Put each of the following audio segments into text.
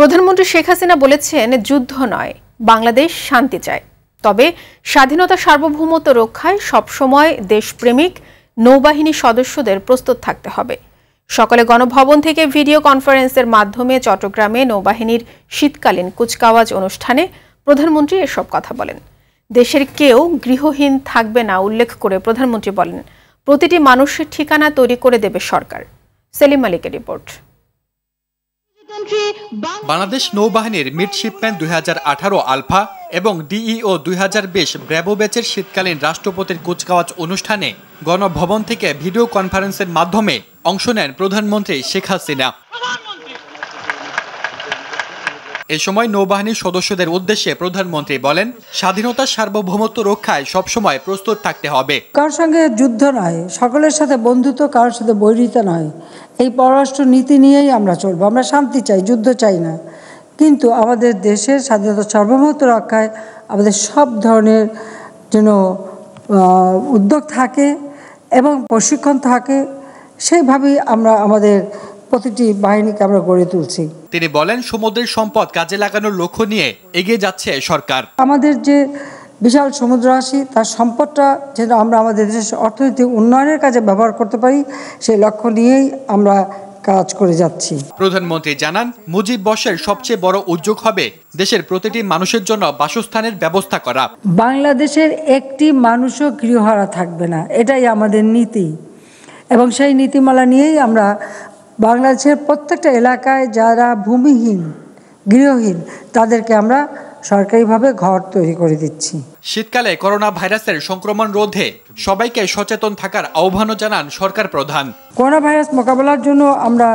প্রধানমন্ত্রী শেখ হাসিনা বলেছেন, যুদ্ধ নয়, বাংলাদেশ শান্তি চায়। তবে স্বাধীনতা সার্বভৌমত্ব রক্ষায় সবসময় দেশপ্রেমিক নৌবাহিনীর সদস্যদের প্রস্তুত থাকতে হবে। সকালে গণভবন থেকে ভিডিও কনফারেন্সের মাধ্যমে চট্টগ্রামে নৌবাহিনীর শীতকালীন কুচকাওয়াজ অনুষ্ঠানে প্রধানমন্ত্রী এসব কথা বলেন। দেশের কেউ গৃহহীন থাকবে না উল্লেখ করে প্রধানমন্ত্রী বলেন, প্রতিটি মানুষের ঠিকানা তৈরি করে দেবে সরকার। সেলিম মালিকের রিপোর্ট। বাংলাদেশ নৌবাহিনীর মিডশিপম্যান 2018 আলফা এবং ডিইও 2020 ব্র্যাভো ব্যাচের শীতকালীন রাষ্ট্রপতির কুচকাওয়াজ অনুষ্ঠানে গণভবন থেকে ভিডিও কনফারেন্সের মাধ্যমে অংশ নেন প্রধানমন্ত্রী শেখ হাসিনা। এ সময় নৌবাহিনীর সদস্যদের উদ্দেশ্যে প্রধানমন্ত্রী বলেন, স্বাধীনতার সার্বভৌমত্ব রক্ষায় সবসময় প্রস্তুত থাকতে হবে। কারোর সঙ্গে যুদ্ধ নয়, সকলের সাথে বন্ধুত্ব, কারোর সাথে বৈরিতা নয়। এই পররাষ্ট্র নীতি নিয়েই আমরা চলবো। আমরা শান্তি চাই, যুদ্ধ চাই না। কিন্তু আমাদের দেশের স্বাধীনতার সার্বভৌমত্ব রক্ষায় আমাদের সব ধরনের যেন উদ্যোগ থাকে এবং প্রশিক্ষণ থাকে, সেইভাবেই আমরা আমাদের প্রতিটি বাহিনীকে আমরা গড়ে তুলছি। তিনি বলেন, সমুদ্রের সম্পদ কাজে লাগানোর লক্ষ্য নিয়ে এগিয়ে যাচ্ছে সরকার। আমাদের যে বিশাল সমুদ্র রাশি, তার সম্পদটা যেন আমরা আমাদের দেশের অর্থনৈতিক উন্নয়নের কাজে ব্যবহার করতে পারি, সেই লক্ষ্য নিয়েই আমরা কাজ করে যাচ্ছি। প্রধানমন্ত্রী জানান, মুজিব বর্ষের সবচেয়ে বড় উদ্যোগ হবে দেশের প্রতিটি মানুষের জন্য বাসস্থানের ব্যবস্থা করা। বাংলাদেশের একটি মানুষও গৃহহারা থাকবে না, এটাই আমাদের নীতি। এবং সেই নীতিমালা নিয়েই আমরা বাংলাদেশের প্রত্যেকটা এলাকায় যারা ভূমিহীন, গৃহহীন, তাদেরকে আমরা সরকারিভাবে ঘর তৈরি করে দিচ্ছি। শীতকালে করোনা ভাইরাসের সংক্রমণ রোধে সবাইকে সচেতন থাকার আহ্বানও জানান সরকার প্রধান। করোনা ভাইরাস মোকাবেলার জন্য আমরা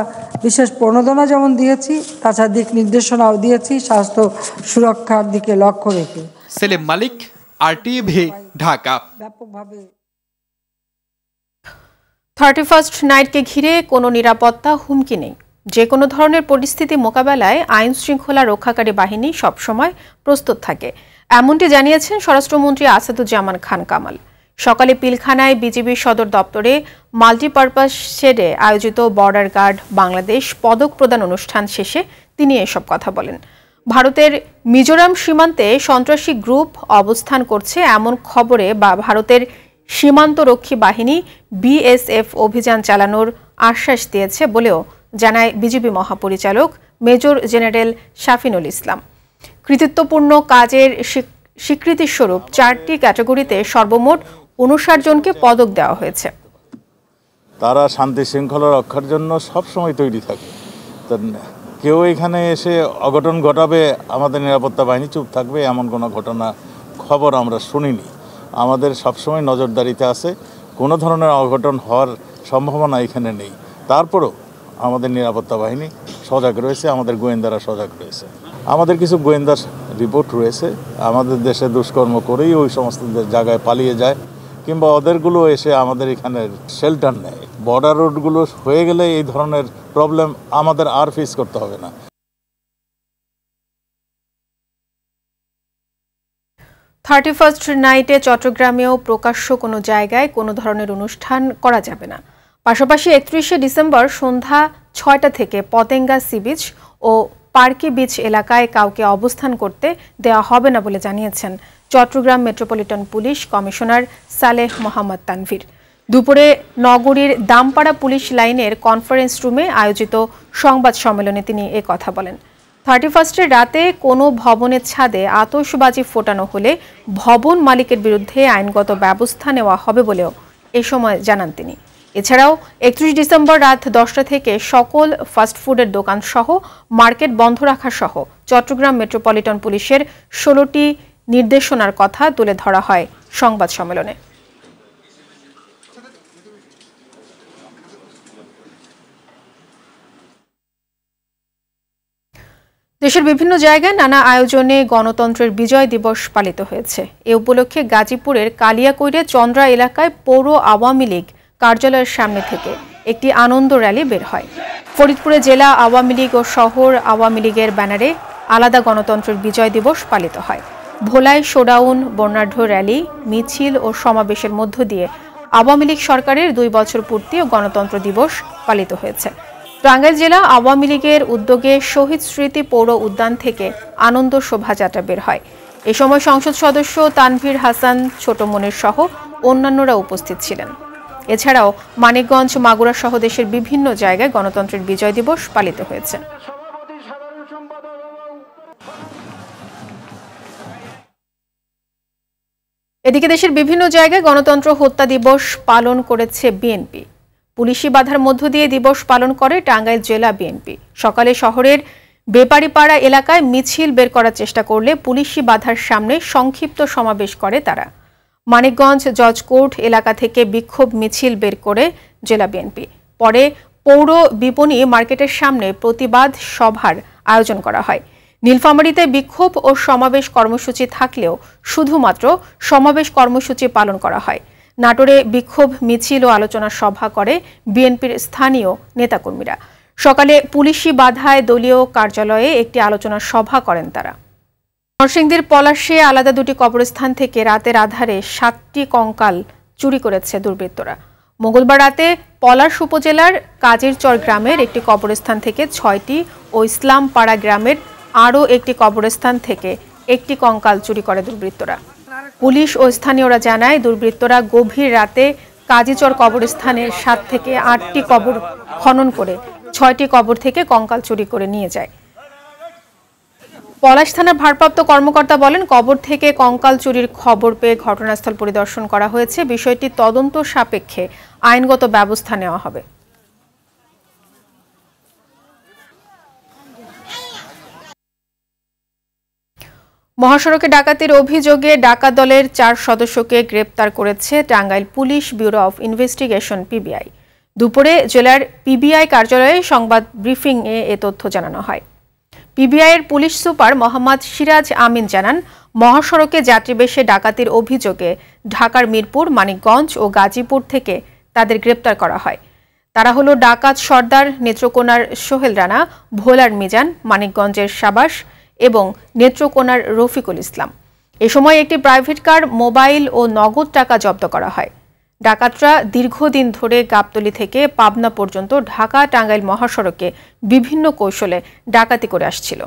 বিশেষ প্রণোদনা যেমন দিয়েছি, তাছাড়া দিক নির্দেশনাও দিয়েছি স্বাস্থ্য সুরক্ষার দিকে লক্ষ্য রেখে। সেলিম মালিক, আরটিভি, ঢাকা। ব্যাপকভাবে 31st নাইটকে ঘিরে কোনো নিরাপত্তা হুমকি নেই। যে কোনো ধরনের পরিস্থিতি মোকাবেলায় আইন শৃঙ্খলা রক্ষাকারী বাহিনী সবসময় প্রস্তুত থাকে, এমনটি জানিয়েছেন স্বরাষ্ট্রমন্ত্রী আসাদুজ্জামান খান কামাল। সকালে পিলখানায় বিজিবি সদর দপ্তরে মাল্টিপারপাস শেডে আয়োজিত বর্ডার গার্ড বাংলাদেশ পদক প্রদান অনুষ্ঠান শেষে তিনি এসব কথা বলেন। ভারতের মিজোরাম সীমান্তে সন্ত্রাসী গ্রুপ অবস্থান করছে এমন খবরে ভারতের সীমান্তরক্ষী বাহিনী বিএসএফ অভিযান চালানোর আশ্বাস দিয়েছে বলেও জানায় বিজিবি মহাপরিচালক মেজর জেনারেল শাফিনুল ইসলাম। কৃতিত্বপূর্ণ কাজের স্বীকৃতিস্বরূপ 4টি ক্যাটাগরিতে সর্বমোট 59 জনকে পদক দেওয়া হয়েছে। তারা শান্তি শৃঙ্খলা রক্ষার জন্য সবসময় তৈরি থাকে। কেউ এখানে এসে অঘটন ঘটাবে, আমাদের নিরাপত্তা বাহিনী চুপ থাকবে, এমন কোনো ঘটনা খবর আমরা শুনিনি। আমাদের সবসময় নজরদারিতে আছে, কোনো ধরনের অঘটন হওয়ার সম্ভাবনা এখানে নেই। তারপরও আমাদের নিরাপত্তা বাহিনী সজাগ রয়েছে, আমাদের গোয়েন্দারা সজাগ রয়েছে। আমাদের কিছু গোয়েন্দার রিপোর্ট রয়েছে, আমাদের দেশে দুষ্কর্ম করেই ওই সমস্ত জায়গায় পালিয়ে যায়, কিংবা ওদেরগুলো এসে আমাদের এখানে শেল্টার নেয়। বর্ডার রোডগুলো হয়ে গেলে এই ধরনের প্রবলেম আমাদের আর ফেস করতে হবে না। 31st নাইটে চট্টগ্রামেও প্রকাশ্য কোনো জায়গায় কোনো ধরনের অনুষ্ঠান করা যাবে না। পাশাপাশি 31শে ডিসেম্বর সন্ধ্যা 6টা থেকে পতেঙ্গা সি বিচ ও পার্কি বিচ এলাকায় কাউকে অবস্থান করতে দেওয়া হবে না বলে জানিয়েছেন Chattogram metropolitan police commissioner Saleh Mohammad Tanvir. দুপুরে নগরীর দামপাড়া পুলিশ লাইনের কনফারেন্স রুমে আয়োজিত সংবাদ সম্মেলনে তিনি এ কথা বলেন। 31স্টের রাতে কোনো ভবনের ছাদে আতশবাজি ফোটানো হলে ভবন মালিকের বিরুদ্ধে আইনগত ব্যবস্থা নেওয়া হবে বলেও এ সময় জানান তিনি। এছাড়াও 31 ডিসেম্বর রাত 10টা থেকে সকল ফাস্টফুডের দোকান সহ মার্কেট বন্ধ রাখা সহ চট্টগ্রাম মেট্রোপলিটন পুলিশের 16টি নির্দেশনার কথা তুলে ধরা হয় সংবাদ সম্মেলনে। দেশের বিভিন্ন জায়গায় নানা আয়োজনে গণতন্ত্রের বিজয় দিবস পালিত হয়েছে। এ উপলক্ষে গাজীপুরের কালিয়াকৈরে চন্দ্রা এলাকায় পৌর আওয়ামী লীগ কার্যালয়ের সামনে থেকে একটি আনন্দ র্যালি বের হয়। ফরিদপুরে জেলা আওয়ামী লীগ ও শহর আওয়ামী লীগের ব্যানারে আলাদা গণতন্ত্রের বিজয় দিবস পালিত হয়। ভোলায় শোডাউন, বর্ণাঢ্য র্যালি, মিছিল ও সমাবেশের মধ্য দিয়ে আওয়ামী লীগ সরকারের 2 বছর পূর্তি ও গণতন্ত্র দিবস পালিত হয়েছে। টাঙ্গাইল জেলা আওয়ামী লীগের উদ্যোগে শহীদ স্মৃতি পৌর উদ্যান থেকে আনন্দ শোভাযাত্রা বের হয়। এ সময় সংসদ সদস্য তানভীর হাসান ছোট মনির সহ অন্যান্যরা উপস্থিত ছিলেন। এছাড়াও মানিকগঞ্জ, মাগুরা সহ দেশের বিভিন্ন জায়গায় গণতন্ত্রের বিজয় দিবস পালিত হয়েছে। এদিকে দেশের বিভিন্ন জায়গায় গণতন্ত্র হত্যা দিবস পালন করেছে বিএনপি। পুলিশি বাধার মধ্য দিয়ে দিবস পালন করে টাঙ্গাইল জেলা বিএনপি। সকালে শহরের বেপারীপাড়া এলাকায় মিছিল বের করার চেষ্টা করলে পুলিশি বাধার সামনে সংক্ষিপ্ত সমাবেশ করে তারা। মানিকগঞ্জ জজকোর্ট এলাকা থেকে বিক্ষোভ মিছিল বের করে জেলা বিএনপি। পরে পৌর বিপণী মার্কেটের সামনে প্রতিবাদ সভার আয়োজন করা হয়। নীলফামারীতে বিক্ষোভ ও সমাবেশ কর্মসূচি থাকলেও শুধুমাত্র সমাবেশ কর্মসূচি পালন করা হয়। নাটোরে বিক্ষোভ মিছিল ও আলোচনা সভা করে বিএনপির স্থানীয় নেতাকর্মীরা। সকালে পুলিশি বাধায় দলীয় কার্যালয়ে একটি আলোচনা সভা করেন তারা। নরসিংদীর পলাশে আলাদা 2টি কবরস্থান থেকে রাতের আধারে 7টি কঙ্কাল চুরি করেছে দুর্বৃত্তরা। মঙ্গলবার রাতে পলাশ উপজেলার কাজীরচর গ্রামের একটি কবরস্থান থেকে 6টি ও ইসলামপাড়া গ্রামের আরও একটি কবরস্থান থেকে একটি কঙ্কাল চুরি করে দুর্বৃত্তরা। পুলিশ ও স্থানীয়রা জানায়, দুর্বৃত্তরা গভীর রাতে কাজীচর কবরস্থানের 7 থেকে 8টি কবর খনন করে 6টি কবর থেকে কঙ্কাল চুরি করে নিয়ে যায়। পলাশ থানার ভারপ্রাপ্ত কর্মকর্তা বলেন, কবর থেকে কঙ্কাল চুরির খবর পেয়ে ঘটনাস্থল পরিদর্শন করা হয়েছে। বিষয়টি তদন্ত সাপেক্ষে আইনগত ব্যবস্থা নেওয়া হবে। মহাসড়কে ডাকাতির অভিযোগে ডাকাত দলের 4 সদস্যকে গ্রেপ্তার করেছে Tangail police bureau of investigation PBI. দুপুরে জেলার পিবিআই কার্যালয়ে সংবাদ ব্রিফিংয়ে এ তথ্য জানানো হয়। পিবিআইয়ের পুলিশ সুপার মোহাম্মদ সিরাজ আমিন জানান, মহাসড়কে যাত্রীবেশে ডাকাতির অভিযোগে ঢাকার মিরপুর, মানিকগঞ্জ ও গাজীপুর থেকে তাদের গ্রেপ্তার করা হয়। তারা হলো ডাকাত সর্দার, নেত্রকোনার সোহেল রানা, ভোলার মিজান, মানিকগঞ্জের শাবাশ এবং নেত্রকোনার রফিকুল ইসলাম। এ সময় একটি প্রাইভেট কার, মোবাইল ও নগদ টাকা জব্দ করা হয়। ডাকাতরা দীর্ঘদিন ধরে গাবতলী থেকে পাবনা পর্যন্ত ঢাকা টাঙ্গাইল মহাসড়কে বিভিন্ন কৌশলে ডাকাতি করে আসছিল।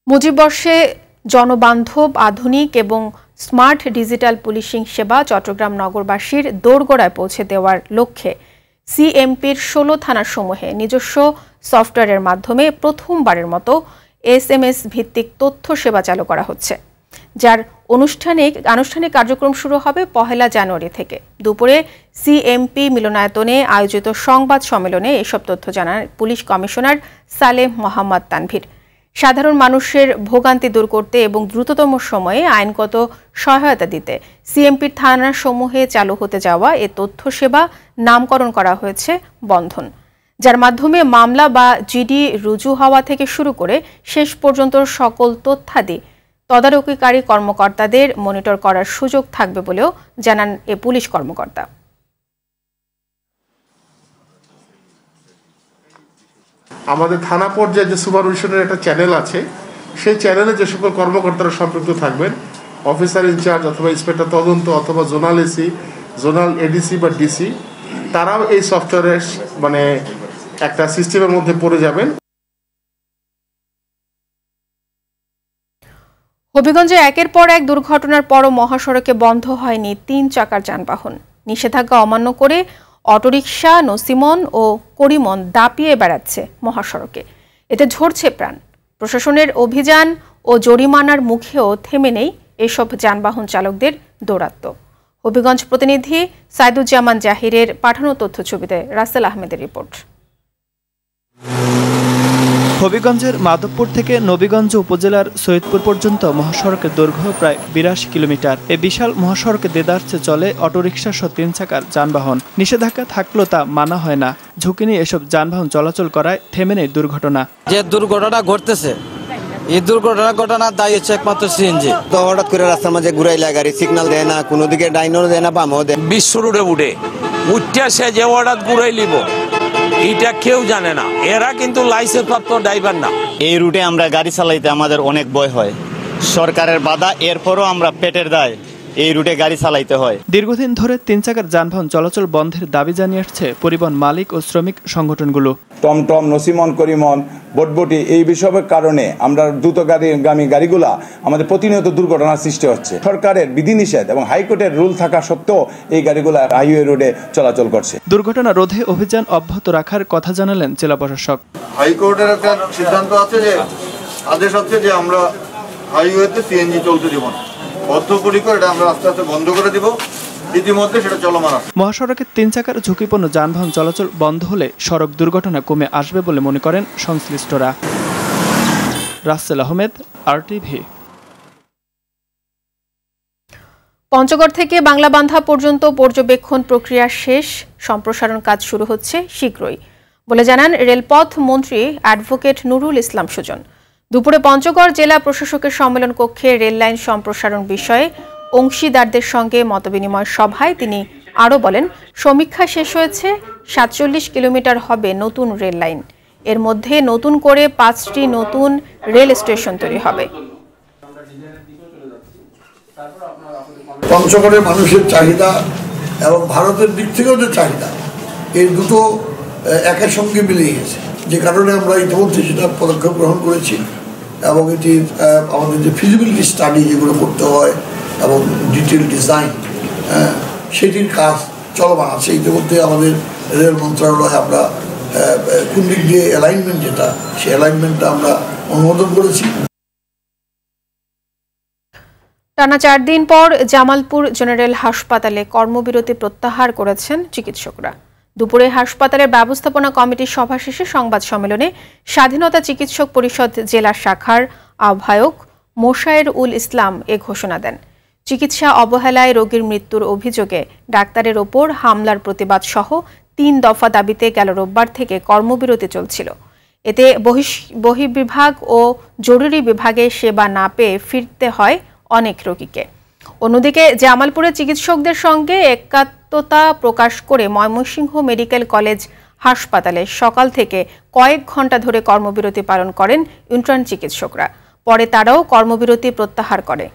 মুজিববর্ষে জনবান্ধব, আধুনিক এবং স্মার্ট ডিজিটাল পুলিশিং সেবা চট্টগ্রাম নগরবাসীর দোরগোড়ায় পৌঁছে দেওয়ার লক্ষ্যে সিএমপির 16 থানাসমূহে নিজস্ব সফটওয়্যারের মাধ্যমে প্রথমবারের মতো SMS ভিত্তিক তথ্য সেবা চালু করা হচ্ছে, যার আনুষ্ঠানিক কার্যক্রম শুরু হবে 1 জানুয়ারি থেকে। দুপুরে সিএমপি মিলনায়তনে আয়োজিত সংবাদ সম্মেলনে এসব তথ্য জানান পুলিশ কমিশনার সালেহ মোহাম্মদ তানভীর। সাধারণ মানুষের ভোগান্তি দূর করতে এবং দ্রুততম সময়ে আইনগত সহায়তা দিতে সিএমপির থানাসমূহে চালু হতে যাওয়া এ তথ্য সেবা নামকরণ করা হয়েছে বন্ধন, যার মাধ্যমে মামলা বা জিডি রুজু হওয়া থেকে শুরু করে শেষ পর্যন্ত সকল তথ্যাদি তদারকিকারী কর্মকর্তাদের মনিটর করার সুযোগ থাকবে বলেও জানান এ পুলিশ কর্মকর্তা। আমাদের থানা পর্যায়ে যে সুপারভিশনের একটা চ্যানেল আছে, সেই চ্যানেলে যে সকল কর্মকর্তারা সম্পৃক্ত থাকবেন, অফিসার ইনচার্জ অথবা ইন্সপেক্টর তদন্ত অথবা জোনাল এসি, জোনাল এডিসি বা ডিসি, তারাও এই সফটওয়্যারের একটা সিস্টেমের মধ্যে পড়ে যাবেন। হবিগঞ্জে একের পর এক দুর্ঘটনার পরও মহাসড়কে বন্ধ হয়নি 3 চাকার যানবাহন। নিষেধাজ্ঞা অমান্য করে অটোরিকশা, নসিমন ও করিমন দাপিয়ে বেড়াচ্ছে মহাসড়কে। এতে ঝরছে প্রাণ। প্রশাসনের অভিযান ও জরিমানার মুখেও থেমে নেই এসব যানবাহন চালকদের দৌরাত্ম্য। হবিগঞ্জ প্রতিনিধি সাইদুজ্জামান জাহিরের পাঠানো তথ্যছবিতে রাসেল আহমেদের রিপোর্ট। হবিগঞ্জের মাধবপুর থেকে নবীগঞ্জ উপজেলার সৈয়দপুর পর্যন্ত মহাসড়কের দৈর্ঘ্য প্রায় 82 কিলোমিটার। এই বিশাল মহাসড়কে দেদারসে চলে অটোরিকশা সহ 3 চাকার যানবাহন। নিষেধাজ্ঞা থাকলেও তা মানা হয় না। ঝুঁকি নিয়ে এসব যানবাহন চলাচল করায় থেমে নেই দুর্ঘটনা। যে দুর্ঘটনা ঘটতেছে, এই ঘটনার দায়ী হচ্ছে একমাত্র সিএনজি। তো হঠাৎ করে রাস্তার মাঝে ঘুরাইলা, গাড়ি সিগন্যাল দেয় না, কোনো দিকে ডাইনও দেয় না, বামও দেয়। বিশ্ব রোডে উঠে সে যে হঠাৎ ঘুরাই লিব, এইটা কেউ জানে না। এরা কিন্তু লাইসেন্স প্রাপ্ত ড্রাইভার না। এই রুটে আমরা গাড়ি চালাইতে আমাদের অনেক ভয় হয়, সরকারের বাধা, এরপরও আমরা পেটের দায় এই রুটে গাড়ি চালাইতে হয়। দীর্ঘদিন ধরে 3 চাকার যানবাহন চলাচল বন্ধের দাবি জানিয়ে আসছে পরিবহন মালিক ও শ্রমিক সংগঠনগুলো। টমটম, নসিমন, করিমন, বটবটি এই বিষয়ের কারণে আমরা দ্রুতগামী গাড়িগুলা আমাদের প্রতিনিয়ত দুর্ঘটনার সৃষ্টি হচ্ছে। সরকারের বিধিনিষেধ এবং হাইকোর্টের রুল থাকা সত্ত্বেও এই গাড়িগুলা হাইওয়ে রোডে চলাচল করছে। দুর্ঘটনা রোধে অভিযান অব্যাহত রাখার কথা জানালেন জেলা প্রশাসক। হাইকোর্টের একটা সিদ্ধান্ত আছে, যে আদেশ আছে যে আমরা হাইওয়েতে সিএনজি চলতে দিব না, বদ্ধপরিকর এটা আমরা আস্তে আস্তে বন্ধ করে দিব। ইতিমধ্যে সেটা চলমান আছে। মহাসড়কে 3 চাকার ঝুঁকিপূর্ণ যানবাহন চলাচল বন্ধ হলে সড়ক দুর্ঘটনা কমে আসবে বলে মনে করেন সংশ্লিষ্টরা। রাসেল আহমেদ, RTV। পঞ্চগড় থেকে বাংলাবান্ধা পর্যন্ত পর্যবেক্ষণ প্রক্রিয়া শেষ, সম্প্রসারণ কাজ শুরু হচ্ছে শীঘ্রই বলে জানান রেলপথ মন্ত্রী অ্যাডভোকেট নুরুল ইসলাম সুজন। দুপুরে পঞ্চগড় জেলা প্রশাসকের সম্মেলন কক্ষে রেল লাইন সম্প্রসারণ বিষয়ে অংশীদারদের সঙ্গে মতবিনিময় সভায় তিনি আরও বলেন, সমীক্ষা শেষ হয়েছে, 47 কিলোমিটার হবে নতুন রেল লাইন। এর মধ্যে নতুন করে 5টি নতুন রেল স্টেশন তৈরি হবে। পঞ্চগড়ের মানুষের চাহিদা এবং ভারতের দিক থেকেও যে চাহিদা, এই দুটো একের সঙ্গে মিলে গেছে, যে কারণে আমরা ইতিমধ্যে সেটা পদক্ষেপ গ্রহণ করেছি এবং এটি আমাদের যে ফিজিবিলিটি স্টাডি যেগুলো করতে হয় এবং ডিটেল ডিজাইন, সেটির কাজ চলমান আছে। ইতিমধ্যে আমাদের রেল মন্ত্রণালয়ে আমরা কোন দিক দিয়ে অ্যালাইনমেন্ট, যেটা সেই অ্যালাইনমেন্টটা আমরা অনুমোদন করেছি। টানা 4 দিন পর জামালপুর জেনারেল হাসপাতালে কর্মবিরতি প্রত্যাহার করেছেন চিকিৎসকরা। দুপুরে হাসপাতালের ব্যবস্থাপনা কমিটির সভা শেষে সংবাদ সম্মেলনে স্বাধীনতা চিকিৎসক পরিষদ জেলা শাখার আহ্বায়ক মোশায়ের উল ইসলাম এ ঘোষণা দেন। চিকিৎসা অবহেলায় রোগীর মৃত্যুর অভিযোগে ডাক্তারের ওপর হামলার প্রতিবাদ সহ 3 দফা দাবিতে গেল রোববার থেকে কর্মবিরতি চলছিল। এতে বহির্বিভাগ ও জরুরি বিভাগে সেবা না পেয়ে ফিরতে হয় অনেক রোগীকে। অন্যদিকে জামালপুরের চিকিৎসকদের সঙ্গে একাত্মতা প্রকাশ করে ময়মনসিংহ মেডিকেল কলেজ হাসপাতালে সকাল থেকে কয়েক ঘন্টা ধরে কর্মবিরতি পালন করেন ইন্টার্ন চিকিৎসকরা। পরে তারাও কর্মবিরতি প্রত্যাহার করে।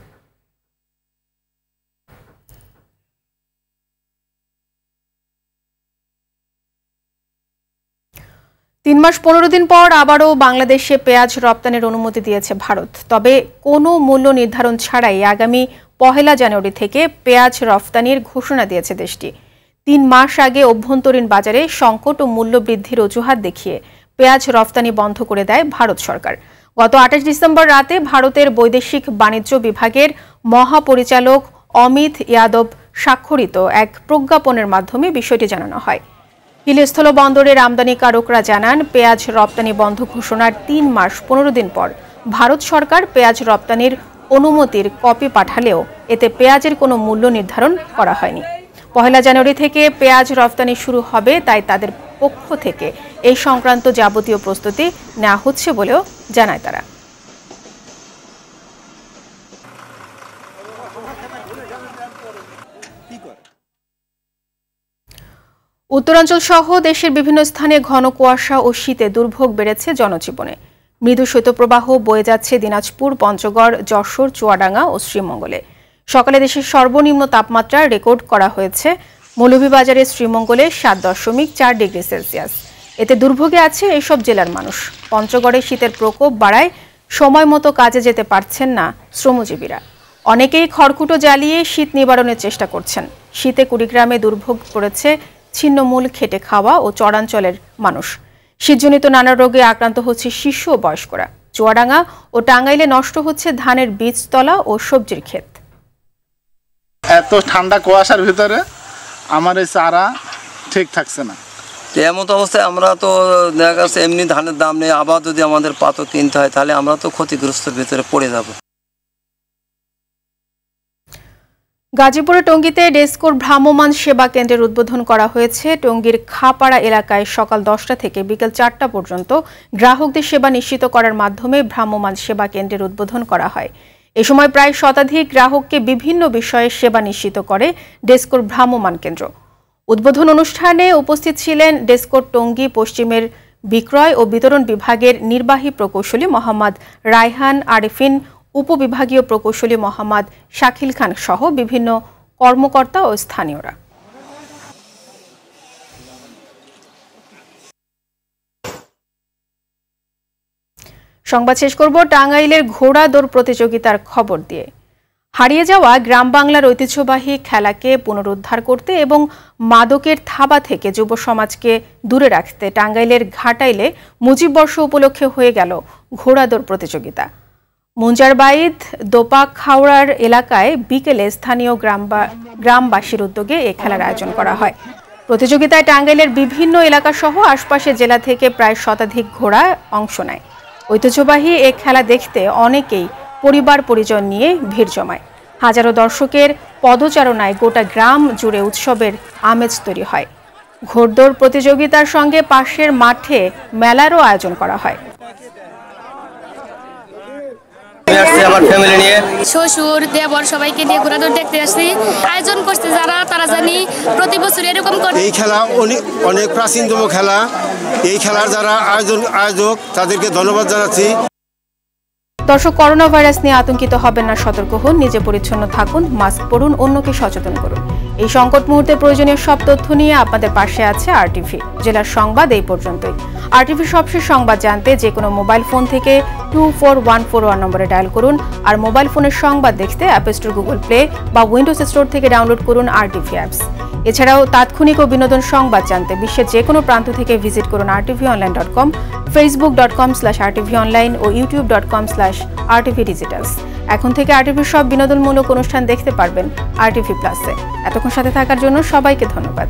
তিন মাস 15 দিন পর আবারও বাংলাদেশে পেঁয়াজ রপ্তানির অনুমতি দিয়েছে ভারত। তবে কোনো মূল্য নির্ধারণ ছাড়াই আগামী 1 জানুয়ারি থেকে পেঁয়াজ রপ্তানির ঘোষণা দিয়েছে দেশটি। 3 মাস আগে অভ্যন্তরীণ বাজারে সংকট ও মূল্য বৃদ্ধির অজুহাত দেখিয়ে পেঁয়াজ রপ্তানি বন্ধ করে দেয় ভারত সরকার। গত 28 ডিসেম্বর রাতে ভারতের বৈদেশিক বাণিজ্য বিভাগের মহাপরিচালক অমিত যাদব স্বাক্ষরিত এক প্রজ্ঞাপনের মাধ্যমে বিষয়টি জানানো হয়। হিলিস্থল বন্দরের আমদানিকারকরা জানান, পেঁয়াজ রপ্তানি বন্ধ ঘোষণার 3 মাস 15 দিন পর ভারত সরকার পেঁয়াজ রপ্তানির অনুমতির কপি পাঠালেও এতে পেঁয়াজের কোনো মূল্য নির্ধারণ করা হয়নি। 1 জানুয়ারি থেকে পেঁয়াজ রপ্তানি শুরু হবে, তাই তাদের পক্ষ থেকে এই সংক্রান্ত যাবতীয় প্রস্তুতি নেওয়া হচ্ছে বলেও জানায় তারা। উত্তরাঞ্চল সহ দেশের বিভিন্ন স্থানে ঘন কুয়াশা ও শীতে দুর্ভোগ বেড়েছে জনজীবনে। মৃদু শৈত্যপ্রবাহ বয়ে যাচ্ছে দিনাজপুর, পঞ্চগড়, যশোর, চুয়াডাঙ্গা ও শ্রীমঙ্গলে। সকালে দেশের সর্বনিম্ন তাপমাত্রা রেকর্ড করা হয়েছে মৌলভীবাজারের শ্রীমঙ্গলে 7.4 ডিগ্রি সেলসিয়াস। এতে দুর্ভোগে আছে এসব জেলার মানুষ। পঞ্চগড়ে শীতের প্রকোপ বাড়ায় সময় মতো কাজে যেতে পারছেন না শ্রমজীবীরা। অনেকেই খড়কুটো জ্বালিয়ে শীত নিবারণের চেষ্টা করছেন। শীতে কুড়িগ্রামে দুর্ভোগ পড়েছে ছিন্নমূল খেটে খাওয়া ও চরাঞ্চলের মানুষ। শীতজনিত নানা রোগে আক্রান্ত হচ্ছে শিশু ও বয়স্করা। চুয়াডাঙ্গা ও টাঙ্গাইলে নষ্ট হচ্ছে ধানের বীজতলা ও সবজির ক্ষেত। এত ঠান্ডা কুয়াশার ভিতরে আমার এই চারা ঠিক থাকছে না। এমন অবস্থায় আমরা তো দেখা যাচ্ছে এমনি ধানের দাম নেই, আবার যদি আমাদের পাতো কিনতে হয় তাহলে আমরা তো ক্ষতিগ্রস্তের ভিতরে পড়ে যাব। গাজীপুরের টঙ্গীতে ডেসকোর ভ্রাম্যমাণ সেবা কেন্দ্রের উদ্বোধন করা হয়েছে। টঙ্গীর খাপাড়া এলাকায় সকাল 10টা থেকে বিকেল 4টা পর্যন্ত গ্রাহকদের সেবা নিশ্চিত করার মাধ্যমে ভ্রাম্যমাণ সেবা কেন্দ্রের উদ্বোধন করা হয়। এ সময় প্রায় শতাধিক গ্রাহককে বিভিন্ন বিষয়ে সেবা নিশ্চিত করে ডেসকোর ভ্রাম্যমাণ কেন্দ্র। উদ্বোধন অনুষ্ঠানে উপস্থিত ছিলেন ডেসকো টঙ্গী পশ্চিমের বিক্রয় ও বিতরণ বিভাগের নির্বাহী প্রকৌশলী মোহাম্মদ রায়হান আরিফিন, উপবিভাগীয় প্রকৌশলী মোহাম্মদ শাকিল খান সহ বিভিন্ন কর্মকর্তা ও স্থানীয়রা। সংবাদ শেষ করব টাঙ্গাইলের ঘোড়া দৌড় প্রতিযোগিতার খবর দিয়ে। হারিয়ে যাওয়া গ্রাম বাংলার ঐতিহ্যবাহী খেলাকে পুনরুদ্ধার করতে এবং মাদকের থাবা থেকে যুব সমাজকে দূরে রাখতে টাঙ্গাইলের ঘাটাইলে মুজিব বর্ষ উপলক্ষে হয়ে গেল ঘোড়া দৌড় প্রতিযোগিতা। মুঞ্জারবাইদ দোপাখাওড়ার এলাকায় বিকেলে স্থানীয় গ্রামবাসীর উদ্যোগে এই খেলার আয়োজন করা হয়। প্রতিযোগিতায় টাঙ্গাইলের বিভিন্ন এলাকা সহ আশপাশের জেলা থেকে প্রায় শতাধিক ঘোড়া অংশ নেয়। ঐতিহ্যবাহী এই খেলা দেখতে অনেকেই পরিবার পরিজন নিয়ে ভিড় জমায়। হাজারো দর্শকের পদচারণায় গোটা গ্রাম জুড়ে উৎসবের আমেজ তৈরি হয়। ঘোড়দৌড় প্রতিযোগিতার সঙ্গে পাশের মাঠে মেলারও আয়োজন করা হয়। আমার ফ্যামিলি নিয়ে শ্বশুর দেবর সবাইকে নিয়ে ঘোড়া দৌড় দেখতে আসছি। আয়োজন করছে যারা তারা জানি প্রতি বছর এরকম করে। এই খেলা অনেক প্রাচীনতম খেলা। এই খেলার যারা আয়োজক তাদেরকে ধন্যবাদ জানাচ্ছি। দর্শক, করোনা ভাইরাস নিয়ে আতঙ্কিত হবেন না, সতর্ক হন, নিজে পরিচ্ছন্ন থাকুন, মাস্ক পরুন, অন্যকে সচেতন করুন। এই সংকট মুহূর্তে প্রয়োজনীয় সব তথ্য নিয়ে আপনাদের পাশে আছে আরটিভি। জেলার সংবাদ এই পর্যন্তই। আরটিভি সবশেষ সংবাদ জানতে যে কোনো মোবাইল ফোন থেকে 24141 নম্বরে ডায়াল করুন। আর মোবাইল ফোনের সংবাদ দেখতে অ্যাপ স্টোর, গুগল প্লে বা উইন্ডোজ স্টোর থেকে ডাউনলোড করুন আরটিভি অ্যাপস। এছাড়াও তাৎক্ষণিক ও বিনোদন সংবাদ জানতে বিশ্বের যে কোনো প্রান্ত থেকে ভিজিট করুন rtvonline.com, facebook.com/rtvonline ও youtube.com/rtvdigitals। এখন থেকে আরটিভির সব বিনোদনমূলক অনুষ্ঠান দেখতে পারবেন আরটিভি প্লাসে। এতক্ষণ সাথে থাকার জন্য সবাইকে ধন্যবাদ।